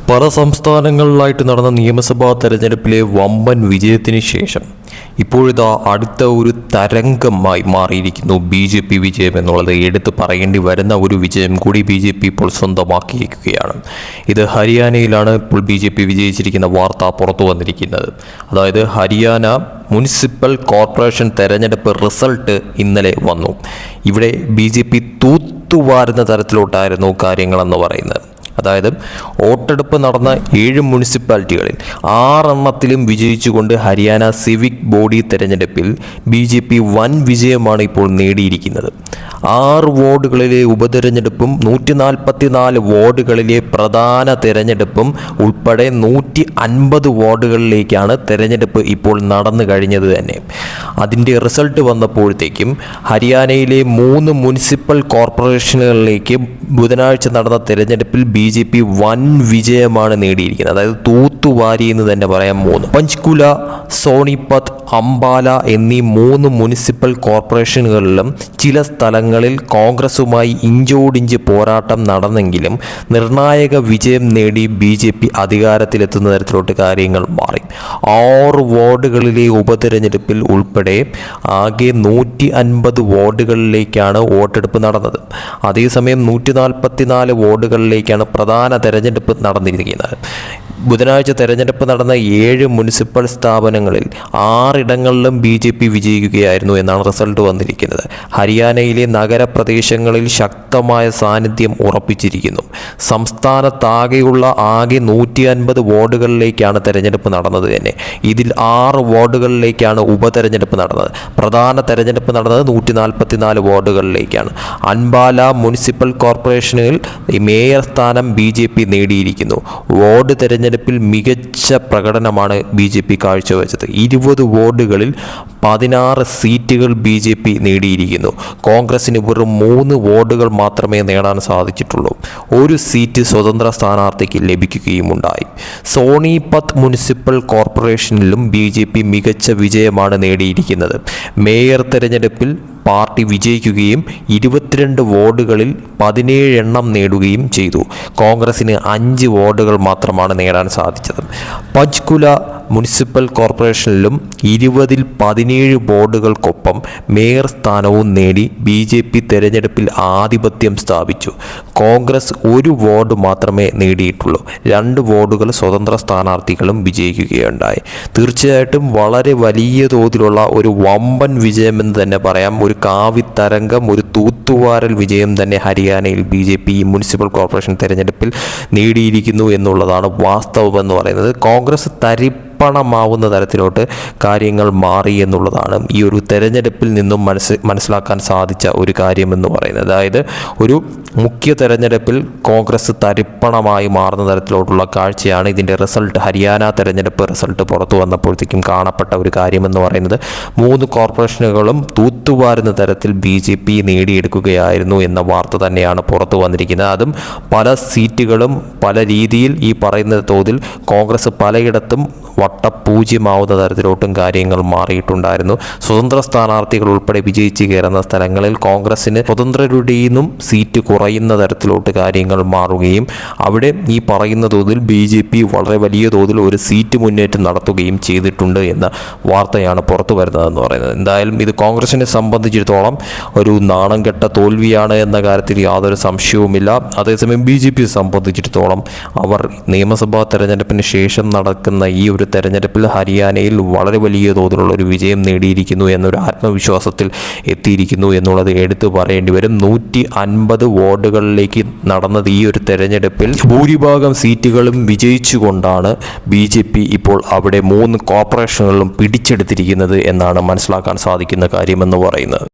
പല സംസ്ഥാനങ്ങളിലായിട്ട് നടന്ന നിയമസഭാ തെരഞ്ഞെടുപ്പിലെ വമ്പൻ വിജയത്തിന് ശേഷം ഇപ്പോഴിതാ അടുത്ത ഒരു തരംഗമായി മാറിയിരിക്കുന്നു BJP വിജയം എന്നുള്ളത്. എടുത്തു പറയേണ്ടി വരുന്ന ഒരു വിജയം കൂടി BJP ഇപ്പോൾ സ്വന്തമാക്കിയിരിക്കുകയാണ്. ഇത് ഹരിയാനയിലാണ് ഇപ്പോൾ BJP വിജയിച്ചിരിക്കുന്ന വാർത്ത പുറത്തു വന്നിരിക്കുന്നത്. അതായത് ഹരിയാന മുനിസിപ്പൽ കോർപ്പറേഷൻ തെരഞ്ഞെടുപ്പ് റിസൾട്ട് ഇന്നലെ വന്നു. ഇവിടെ BJP തൂത്തുവാരുന്ന തരത്തിലോട്ടായിരുന്നു കാര്യങ്ങളെന്ന് പറയുന്നത്. അതായത് വോട്ടെടുപ്പ് നടന്ന 7 മുനിസിപ്പാലിറ്റികളിൽ 6 എണ്ണത്തിലും വിജയിച്ചുകൊണ്ട് ഹരിയാന സിവിക് ബോഡി തെരഞ്ഞെടുപ്പിൽ BJP വൻ വിജയമാണ് ഇപ്പോൾ നേടിയിരിക്കുന്നത്. 6 വാർഡുകളിലെ ഉപതെരഞ്ഞെടുപ്പും 144 വാർഡുകളിലെ പ്രധാന തെരഞ്ഞെടുപ്പും ഉൾപ്പെടെ 150 വാർഡുകളിലേക്കാണ് തെരഞ്ഞെടുപ്പ് ഇപ്പോൾ നടന്നു കഴിഞ്ഞത് തന്നെ. അതിൻ്റെ റിസൾട്ട് വന്നപ്പോഴത്തേക്കും ഹരിയാനയിലെ 3 മുനിസിപ്പൽ കോർപ്പറേഷനുകളിലേക്ക് ബുധനാഴ്ച നടന്ന തെരഞ്ഞെടുപ്പിൽ BJP വൻ വിജയമാണ് നേടിയിരിക്കുന്നത്. അതായത് തൂത്തുവാരി എന്ന് തന്നെ പറയാം. 3 പഞ്ച്കുല, സോണിപത്ത്, അംബാല എന്നീ 3 മുനിസിപ്പൽ കോർപ്പറേഷനുകളിലും ചില സ്ഥലങ്ങളിൽ കോൺഗ്രസുമായി ഇഞ്ചോടിഞ്ച് പോരാട്ടം നടന്നെങ്കിലും നിർണായക വിജയം നേടി BJP അധികാരത്തിലെത്തുന്ന തരത്തിലോട്ട് കാര്യങ്ങൾ മാറി. 6 വാർഡുകളിലെ ഉപതെരഞ്ഞെടുപ്പിൽ ഉൾപ്പെടെ ആകെ 150 വാർഡുകളിലേക്കാണ് വോട്ടെടുപ്പ് നടന്നത്. അതേസമയം 144 വാർഡുകളിലേക്കാണ് പ്രധാന തെരഞ്ഞെടുപ്പ് നടന്നിരിക്കുന്നത്. ബുധനാഴ്ച തെരഞ്ഞെടുപ്പ് നടന്ന 7 മുനിസിപ്പൽ സ്ഥാപനങ്ങളിൽ 6 ഇടങ്ങളിലും BJP വിജയിക്കുകയായിരുന്നു എന്നാണ് റിസൾട്ട് വന്നിരിക്കുന്നത്. ഹരിയാനയിലെ നഗരപ്രദേശങ്ങളിൽ ശക്തമായ സാന്നിധ്യം ഉറപ്പിച്ചിരിക്കുന്നു. സംസ്ഥാനത്താകെയുള്ള ആകെ 150 വാർഡുകളിലേക്കാണ് തെരഞ്ഞെടുപ്പ് നടന്നത് തന്നെ. ഇതിൽ 6 വാർഡുകളിലേക്കാണ് ഉപതെരഞ്ഞെടുപ്പ് നടന്നത്. പ്രധാന തെരഞ്ഞെടുപ്പ് നടന്നത് 144 വാർഡുകളിലേക്കാണ്. അൻബാല മുനിസിപ്പൽ കോർപ്പറേഷനിൽ മേയർ സ്ഥാനം BJP നേടിയിരിക്കുന്നു. വാർഡ് തെരഞ്ഞെടുപ്പിൽ മികച്ച പ്രകടനമാണ് BJP കാഴ്ചവെച്ചത്. 20 വാർഡുകളിൽ 16 സീറ്റുകൾ BJP നേടിയിരിക്കുന്നു. കോൺഗ്രസിന് വെറും 3 വാർഡുകൾ മാത്രമേ നേടാൻ സാധിച്ചിട്ടുള്ളൂ. 1 സീറ്റ് സ്വതന്ത്ര സ്ഥാനാർത്ഥിക്ക് ലഭിക്കുകയുമുണ്ടായി. സോണിപത്ത് മുനിസിപ്പൽ കോർപ്പറേഷനിലും BJP മികച്ച വിജയമാണ് നേടിയിരിക്കുന്നത്. മേയർ തെരഞ്ഞെടുപ്പിൽ പാർട്ടി വിജയിക്കുകയും 22 വാർഡുകളിൽ 17 എണ്ണം നേടുകയും ചെയ്തു. കോൺഗ്രസിന് 5 വാർഡുകൾ മാത്രമാണ് നേടാൻ സാധിച്ചത്. പഞ്ച്കുല മുനിസിപ്പൽ കോർപ്പറേഷനിലും 20ൽ 17 വാർഡുകൾക്കൊപ്പം മേയർ സ്ഥാനവും നേടി BJP തെരഞ്ഞെടുപ്പിൽ ആധിപത്യം സ്ഥാപിച്ചു. കോൺഗ്രസ് 1 വാർഡ് മാത്രമേ നേടിയിട്ടുള്ളൂ. 2 വാർഡുകൾ സ്വതന്ത്ര സ്ഥാനാർത്ഥികളും വിജയിക്കുകയുണ്ടായി. തീർച്ചയായിട്ടും വളരെ വലിയ തോതിലുള്ള ഒരു വമ്പൻ വിജയമെന്ന് തന്നെ പറയാം. ഒരു കാവിത്തരംഗം, ഒരു തൂത്തുവാരൽ വിജയം തന്നെ ഹരിയാനയിൽ BJP മുനിസിപ്പൽ കോർപ്പറേഷൻ തെരഞ്ഞെടുപ്പിൽ നേടിയിരിക്കുന്നു എന്നുള്ളതാണ് വാസ്തവമെന്ന് പറയുന്നത്. കോൺഗ്രസ് തരിപ്പണമാവുന്ന തരത്തിലോട്ട് കാര്യങ്ങൾ മാറി എന്നുള്ളതാണ് ഈ ഒരു തെരഞ്ഞെടുപ്പിൽ നിന്നും മനസ്സിലാക്കാൻ സാധിച്ച ഒരു കാര്യമെന്ന് പറയുന്നത്. അതായത് ഒരു മുഖ്യ തെരഞ്ഞെടുപ്പിൽ കോൺഗ്രസ് തരിപ്പണമായി മാറുന്ന തരത്തിലോട്ടുള്ള കാഴ്ചയാണ് ഇതിൻ്റെ റിസൾട്ട്. ഹരിയാന തെരഞ്ഞെടുപ്പ് റിസൾട്ട് പുറത്തു വന്നപ്പോഴത്തേക്കും കാണപ്പെട്ട ഒരു കാര്യമെന്ന് പറയുന്നത് 3 കോർപ്പറേഷനുകളും തൂത്തുവാരുന്ന തരത്തിൽ BJP നേടിയെടുക്കുകയായിരുന്നു എന്ന വാർത്ത തന്നെയാണ് പുറത്തു വന്നിരിക്കുന്നത്. അതും പല സീറ്റുകളും പല രീതിയിൽ ഈ പറയുന്ന തോതിൽ കോൺഗ്രസ് പലയിടത്തും വട്ടപൂജ്യമാവുന്ന തരത്തിലോട്ടും കാര്യങ്ങൾ മാറിയിട്ടുണ്ടായിരുന്നു. സ്വതന്ത്ര സ്ഥാനാർത്ഥികൾ ഉൾപ്പെടെ വിജയിച്ച് കയറുന്ന സ്ഥലങ്ങളിൽ കോൺഗ്രസിന് സ്വതന്ത്രരുടെയും സീറ്റ് കുറയുന്ന തരത്തിലോട്ട് കാര്യങ്ങൾ മാറുകയും അവിടെ ഈ പറയുന്ന തോതിൽ BJP വളരെ വലിയ തോതിൽ ഒരു സീറ്റ് മുന്നേറ്റം നടത്തുകയും ചെയ്തിട്ടുണ്ട് എന്ന വാർത്തയാണ് പുറത്തു വരുന്നതെന്ന് പറയുന്നത്. എന്തായാലും ഇത് കോൺഗ്രസിനെ സംബന്ധിച്ചിടത്തോളം ഒരു നാണം കെട്ട തോൽവിയാണ് എന്ന കാര്യത്തിൽ യാതൊരു സംശയവുമില്ല. അതേസമയം BJPയെ സംബന്ധിച്ചിടത്തോളം അവർ നിയമസഭാ തെരഞ്ഞെടുപ്പിന് ശേഷം നടക്കുന്ന ഈ ഒരു തെരഞ്ഞെടുപ്പിൽ ഹരിയാനയിൽ വളരെ വലിയ തോതിലുള്ള ഒരു വിജയം നേടിയിരിക്കുന്നു എന്നൊരു ആത്മവിശ്വാസത്തിൽ എത്തിയിരിക്കുന്നു എന്നുള്ളത് എടുത്തു പറയേണ്ടി വരും. 150 വാർഡുകളിലേക്ക് നടന്നത് ഈ ഒരു തെരഞ്ഞെടുപ്പിൽ ഭൂരിഭാഗം സീറ്റുകളും വിജയിച്ചുകൊണ്ടാണ് BJP ഇപ്പോൾ അവിടെ 3 കോർപ്പറേഷനുകളിലും പിടിച്ചെടുത്തിരിക്കുന്നത് എന്നാണ് മനസ്സിലാക്കാൻ സാധിക്കുന്ന കാര്യമെന്ന് പറയുന്നത്.